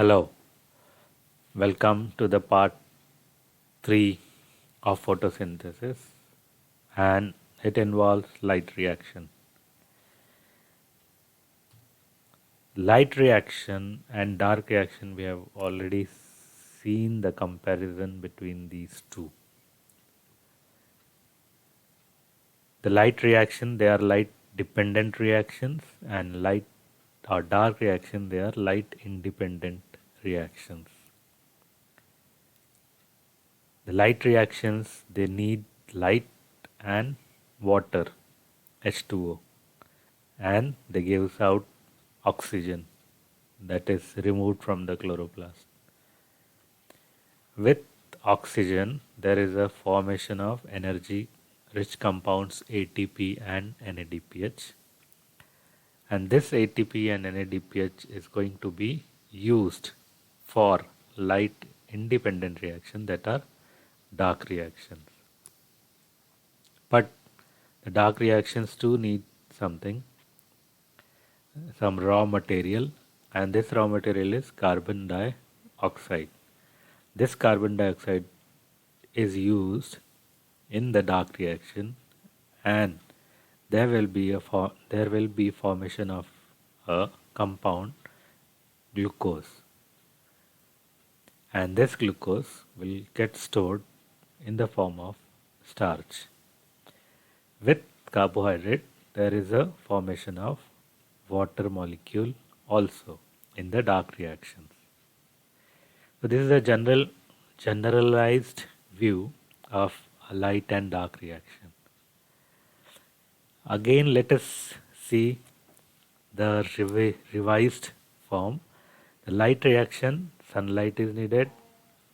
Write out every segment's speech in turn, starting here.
Hello, welcome to the part 3 of photosynthesis, and it involves light reaction. Light reaction and dark reaction, we have already seen the comparison between these two. The light reaction, they are light dependent reactions, and light or dark reaction, they are light independent reactions. The light reactions, they need light and water, H2O, and they gives out oxygen that is removed from the chloroplast. With oxygen, there is a formation of energy rich compounds ATP and NADPH, and this ATP and NADPH is going to be used for light independent reaction, that are dark reactions. But the dark reactions too need something, some raw material, and this raw material is carbon dioxide. This carbon dioxide is used in the dark reaction, and there will be formation of a compound glucose, and this glucose will get stored in the form of starch. With carbohydrate, there is a formation of water molecule also in the dark reactions. So this is a generalized view of a light and dark reaction. Again, let us see the revised form. The light reaction, sunlight is needed,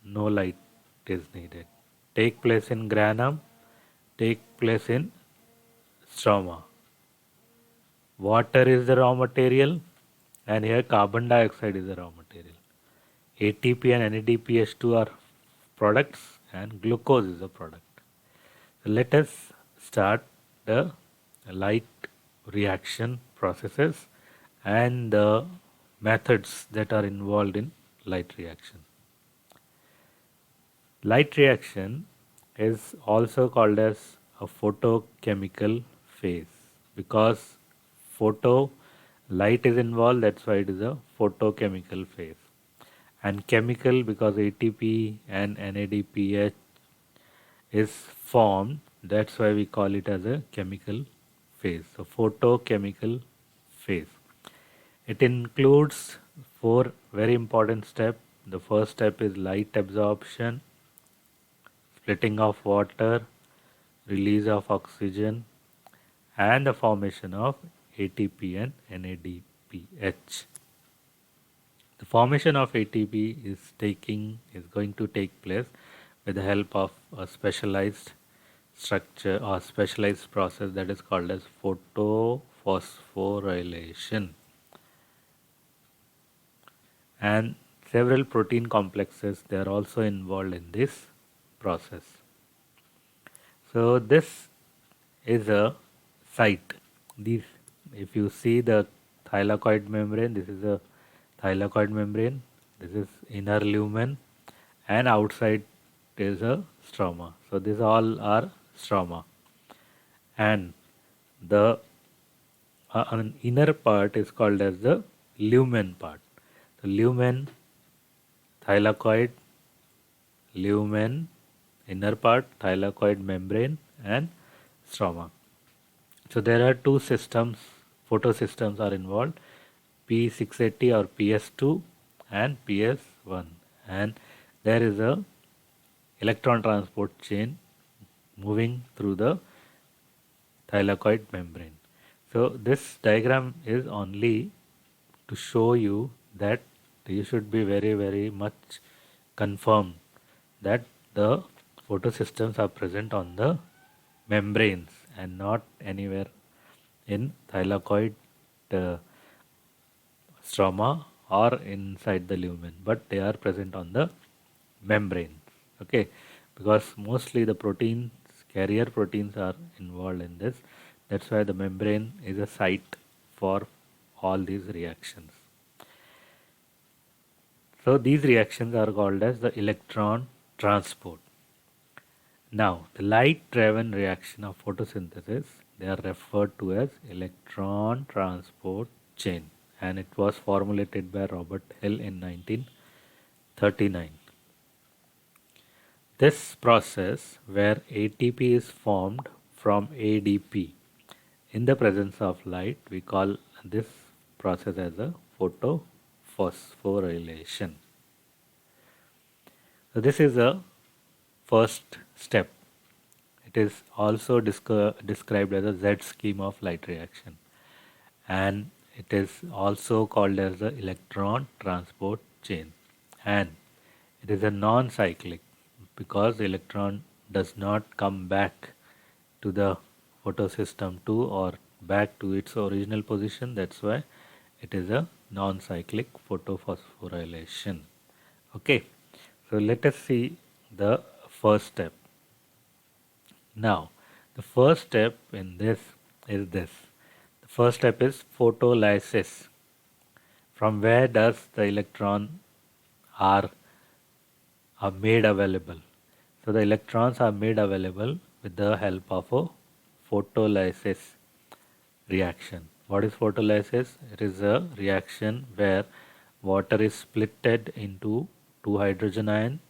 no light is needed. Take place in granum, take place in stroma. Water is the raw material, and here carbon dioxide is the raw material. ATP and NADPH2 are products, and glucose is a product. So let us start the light reaction processes and the methods that are involved in light reaction. Light reaction is also called as a photochemical phase because photo light is involved, that's why it is a photochemical phase. And chemical because ATP and NADPH is formed, that's why we call it as a chemical phase. So photochemical phase. It includes 4 very important steps. The first step is light absorption, splitting of water, release of oxygen, and the formation of ATP and NADPH. The formation of ATP is going to take place with the help of a specialized structure or specialized process that is called as photophosphorylation. And several protein complexes, they are also involved in this process. So this is a site. If you see the thylakoid membrane, this is a thylakoid membrane, this is inner lumen, and outside is a stroma. So these all are stroma, and the an inner part is called as the lumen part. The lumen, thylakoid, lumen, inner part, thylakoid membrane, and stroma. So there are 2 systems, photosystems are involved, P680 or PS2 and PS1, and there is a electron transport chain moving through the thylakoid membrane. So this diagram is only to show you that you should be very much confirmed that the photosystems are present on the membranes and not anywhere in thylakoid stroma or inside the lumen, but they are present on the membrane. Okay, because mostly the proteins, carrier proteins are involved in this. That's why the membrane is a site for all these reactions. So these reactions are called as the electron transport. Now, the light-driven reaction of photosynthesis, they are referred to as electron transport chain, and it was formulated by Robert Hill in 1939. This process where ATP is formed from ADP in the presence of light, we call this process as a photophosphorylation. So this is a first step. It is also described as a Z scheme of light reaction, and it is also called as the electron transport chain, and it is a non-cyclic because the electron does not come back to the photosystem 2 or back to its original position. That's why it is a non-cyclic photophosphorylation. Okay, so let us see the first step. Now, the first step in this is this. The first step is photolysis. From where does the electron are made available? So the electrons are made available with the help of a photolysis reaction. What is photolysis? It is a reaction where water is splitted into two hydrogen ion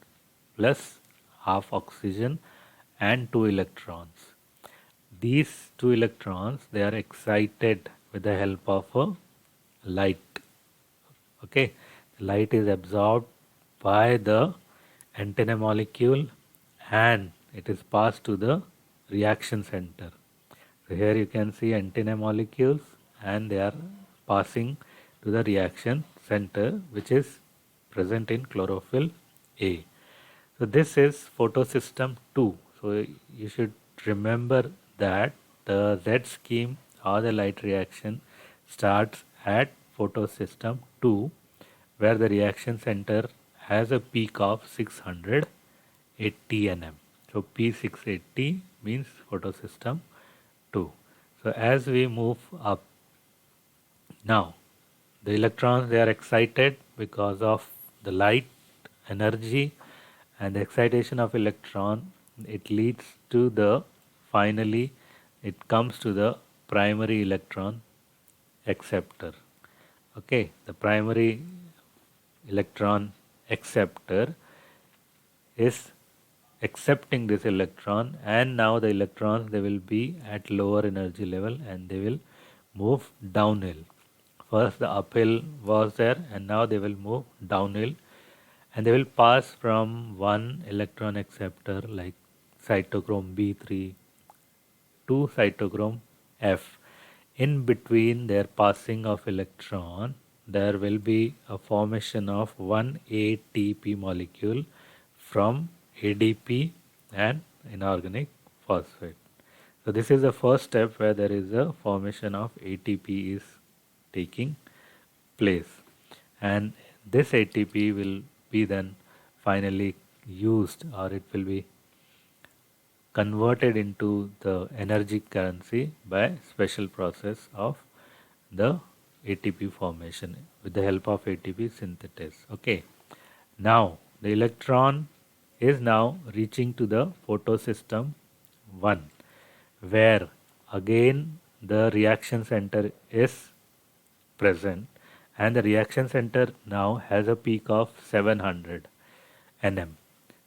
plus half oxygen and two electrons. These two electrons, they are excited with the help of a light. Okay, the light is absorbed by the antenna molecule and it is passed to the reaction center. So here you can see antenna molecules and they are passing to the reaction center, which is present in chlorophyll A. So this is photosystem 2. So you should remember that the Z scheme or the light reaction starts at photosystem 2, where the reaction center has a peak of 680 nm. So P680 means photosystem 2. So as we move up, now the electrons, they are excited because of the light energy, and the excitation of electron, it leads to the, finally it comes to the primary electron acceptor. Okay, the primary electron acceptor is accepting this electron, and now the electrons, they will be at lower energy level and they will move downhill. First the uphill was there and now they will move downhill, and they will pass from one electron acceptor like cytochrome B3 to cytochrome F. In between their passing of electron, there will be a formation of one ATP molecule from ADP and inorganic phosphate. So this is the first step where there is a formation of ATP is taking place, and this ATP will be then finally used, or it will be converted into the energy currency by special process of the ATP formation with the help of ATP synthesis. Okay, now the electron is now reaching to the photosystem 1, where again the reaction center is present, and the reaction center now has a peak of 700 nm.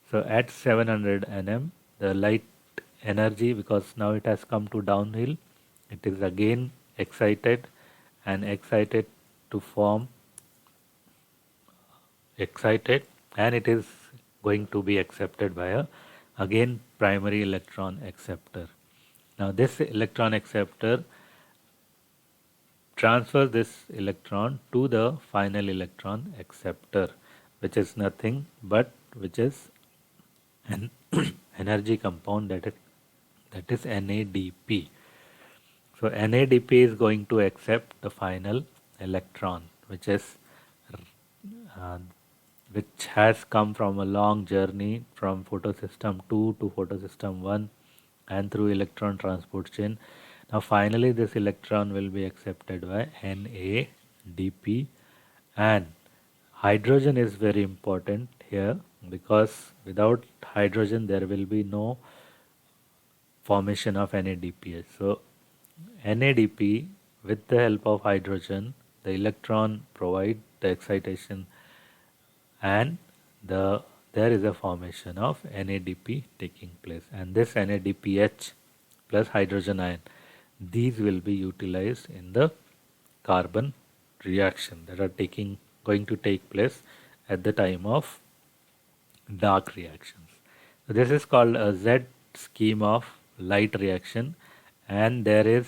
So at 700 nm, the light energy, because now it has come to downhill, it is again excited and excited to form excited, and it is going to be accepted by a again primary electron acceptor. Now this electron acceptor transfers this electron to the final electron acceptor, which is nothing but which is an energy compound, that is NADP. So NADP is going to accept the final electron, which is uh, which has come from a long journey from photosystem 2 to photosystem 1 and through electron transport chain. Now finally this electron will be accepted by NADP, and Hydrogen is very important here because without hydrogen there will be no formation of NADPH. So NADP, with the help of hydrogen, the electron provide the excitation, and there is a formation of NADP taking place, and this NADPH plus hydrogen ion, these will be utilized in the carbon reaction that are going to take place at the time of dark reactions. So this is called a Z scheme of light reaction, and there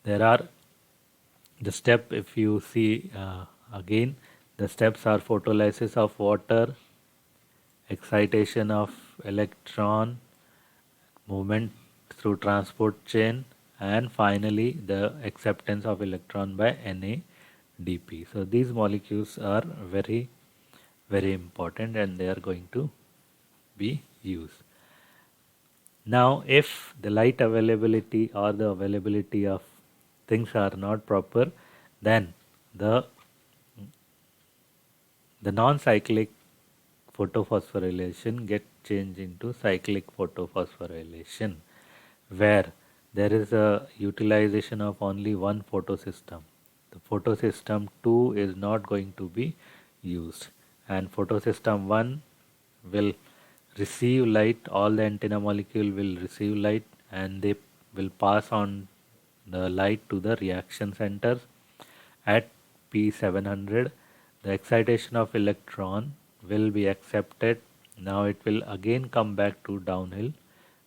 are the step, if you see again, the steps are photolysis of water, excitation of electron, movement through transport chain, and finally the acceptance of electron by NADP. So these molecules are very, very important and they are going to be used. Now if the light availability or the availability of things are not proper, then the non-cyclic photophosphorylation get changed into cyclic photophosphorylation, where there is a utilization of only one photosystem. The photosystem 2 is not going to be used, and photosystem 1 will receive light, all the antenna molecule will receive light, and they will pass on the light to the reaction centers at P700. The excitation of electron will be accepted. Now it will again come back to downhill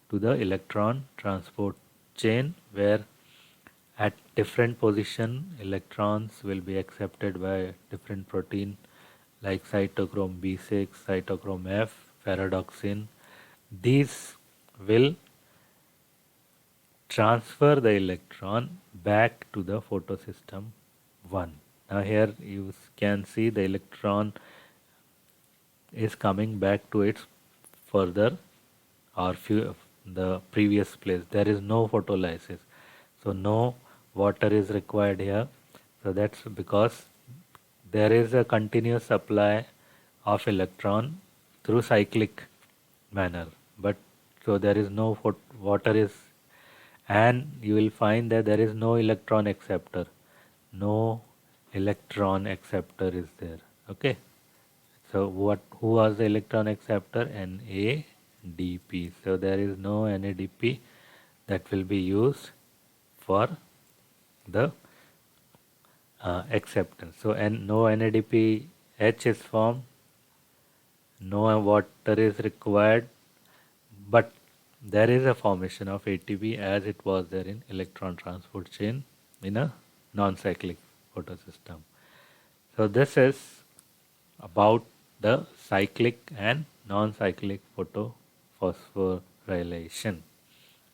to the electron transport chain, where at different position electrons will be accepted by different protein like cytochrome B6, cytochrome F, ferredoxin. These will transfer the electron back to the photosystem 1. Now here you can see the electron is coming back to its further or the previous place. There is no photolysis, so no water is required here. So that's because there is a continuous supply of electron through cyclic manner, but so there is no water is, and you will find that there is no electron acceptor. No electron acceptor is there. Okay. So who was the electron acceptor? NADP. So there is no NADP that will be used for the acceptance. So no NADP H is formed, no water is required, but there is a formation of ATP as it was there in electron transport chain in a non-cyclic photosystem. So this is about the cyclic and non-cyclic photophosphorylation.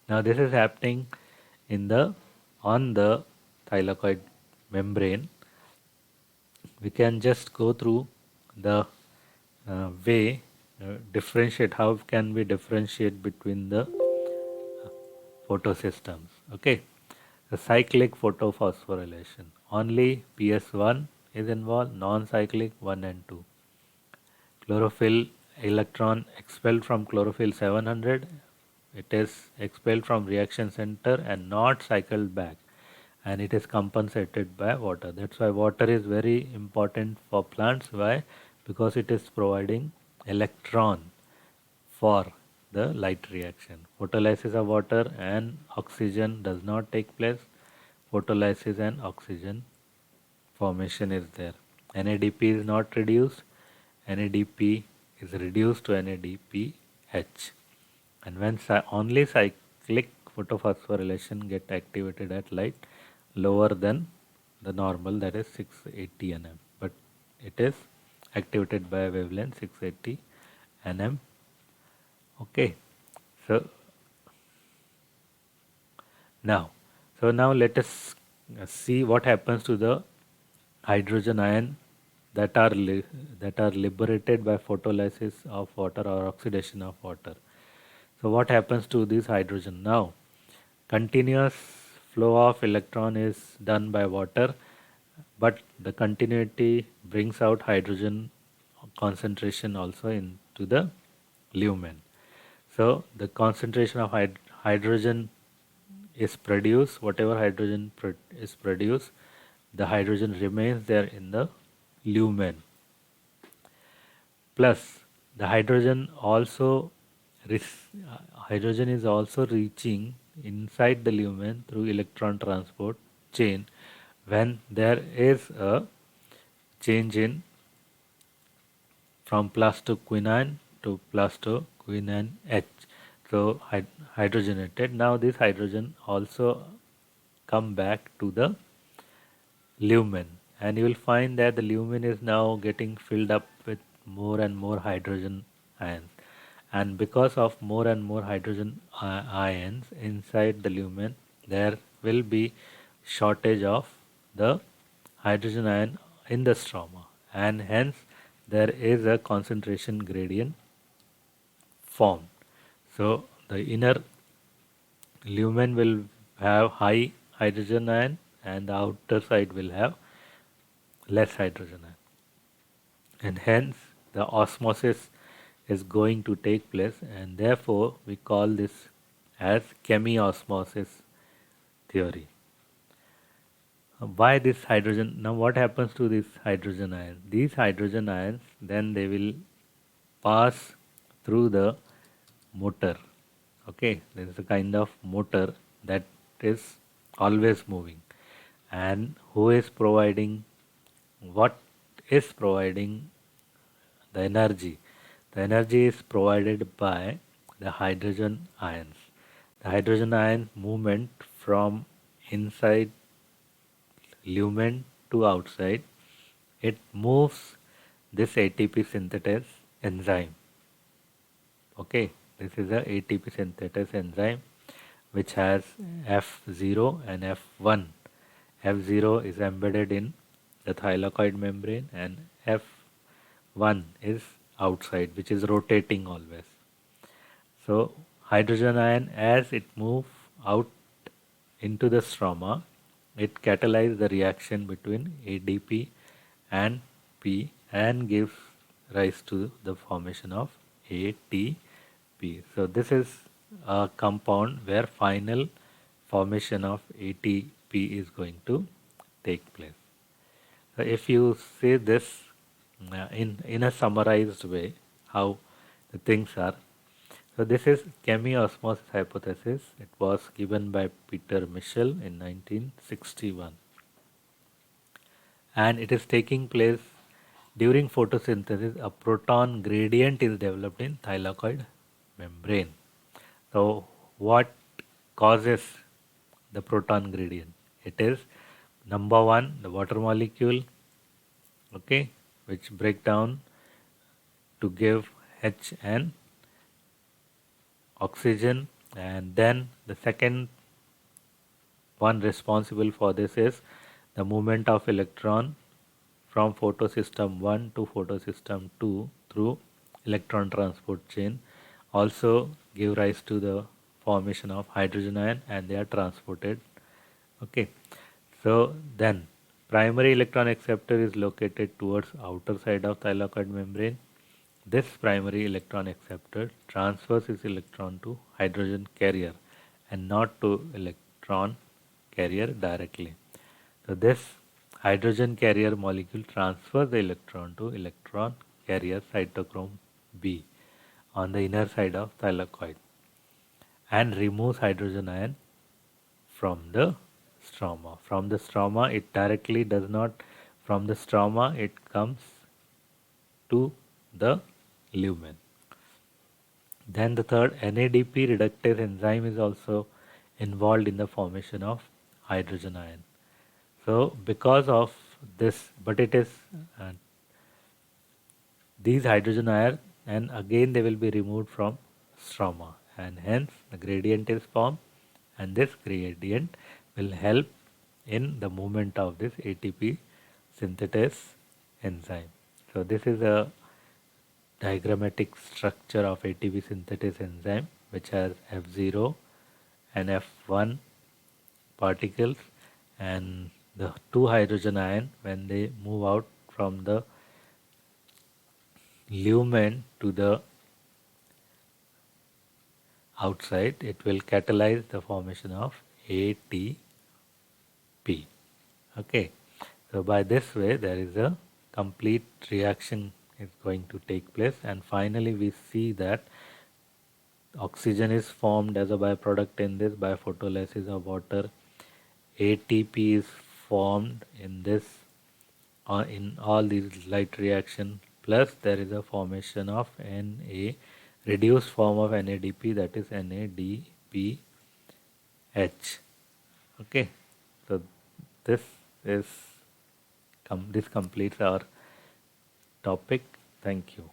Now this is happening on the thylakoid membrane. We can just go through the way differentiate, how can we differentiate between the photosystems. Okay, the cyclic photophosphorylation, only PS1 is involved, non-cyclic 1 and 2. Chlorophyll electron expelled from chlorophyll 700, it is expelled from reaction center and not cycled back, and it is compensated by water. That's why water is very important for plants. Why? Because it is providing electron for the light reaction. Photolysis of water and oxygen does not take place. Photolysis and oxygen formation is there. NADP is not reduced. NADP is reduced to NADPH. And when only cyclic photophosphorylation get activated at light lower than the normal, that is 680 nm, but it is activated by a wavelength 680 nm. Okay, so now let us see what happens to the hydrogen ion that are liberated by photolysis of water or oxidation of water. So what happens to this hydrogen? Now continuous flow of electron is done by water, but the continuity brings out hydrogen concentration also into the lumen. So the concentration of hydrogen is produced, whatever hydrogen is produced, the hydrogen remains there in the lumen. Plus, the hydrogen is also reaching inside the lumen through electron transport chain when there is a change in from plus to quinine to plus to quinine H. So hydrogenated. Now this hydrogen also come back to the lumen, and you will find that the lumen is now getting filled up with more and more hydrogen ions, and because of more and more hydrogen ions inside the lumen, there will be shortage of the hydrogen ion in the stroma, and hence there is a concentration gradient formed. So the inner lumen will have high hydrogen ion and the outer side will have less hydrogen ion. And hence the osmosis is going to take place, and therefore we call this as chemiosmosis theory. Why this hydrogen? Now what happens to this hydrogen ions? These hydrogen ions then they will pass through the motor. Okay, there is a kind of motor that is always moving, and who is providing what is providing the energy? The energy is provided by the hydrogen ions. The hydrogen ion movement from inside lumen to outside, it moves this ATP synthesis enzyme. Okay, this is a ATP synthesis enzyme which has F0 and F1. F0 is embedded in the thylakoid membrane and F1 is outside, which is rotating always. So hydrogen ion, as it moves out into the stroma, it catalyzes the reaction between ADP and P and gives rise to the formation of ATP. So this is a compound where final formation of ATP is going to take place. So if you say this in a summarized way, how the things are. So this is chemiosmosis hypothesis. It was given by Peter Michel in 1961, and it is taking place during photosynthesis. A proton gradient is developed in thylakoid membrane. So what causes the proton gradient? It is number one, the water molecule, okay, which break down to give H and oxygen, and then the second one responsible for this is the movement of electron from photosystem 1 to photosystem 2 through electron transport chain also give rise to the formation of hydrogen ion, and they are transported. Okay, so then primary electron acceptor is located towards outer side of thylakoid membrane. This primary electron acceptor transfers its electron to hydrogen carrier and not to electron carrier directly. So this hydrogen carrier molecule transfers the electron to electron carrier cytochrome B on the inner side of thylakoid and removes hydrogen ion from the stroma. From the stroma, it directly does not, from the stroma, it comes to the lumen. Then the third, NADP reductase enzyme is also involved in the formation of hydrogen ion. So because of this, but it is these hydrogen ion, and again they will be removed from stroma, and hence the gradient is formed, and this gradient will help in the movement of this ATP synthesis enzyme. So this is a diagrammatic structure of ATP synthesis enzyme, which has F0 and F1 particles, and the two hydrogen ion, when they move out from the lumen to the outside, it will catalyze the formation of ATP. Okay, so by this way there is a complete reaction is going to take place, and finally we see that oxygen is formed as a byproduct in this by photolysis of water. ATP is formed in this in all these light reaction, plus there is a formation of Na, reduced form of NADP, that is NADPH. Okay, so this is this completes our topic. Thank you.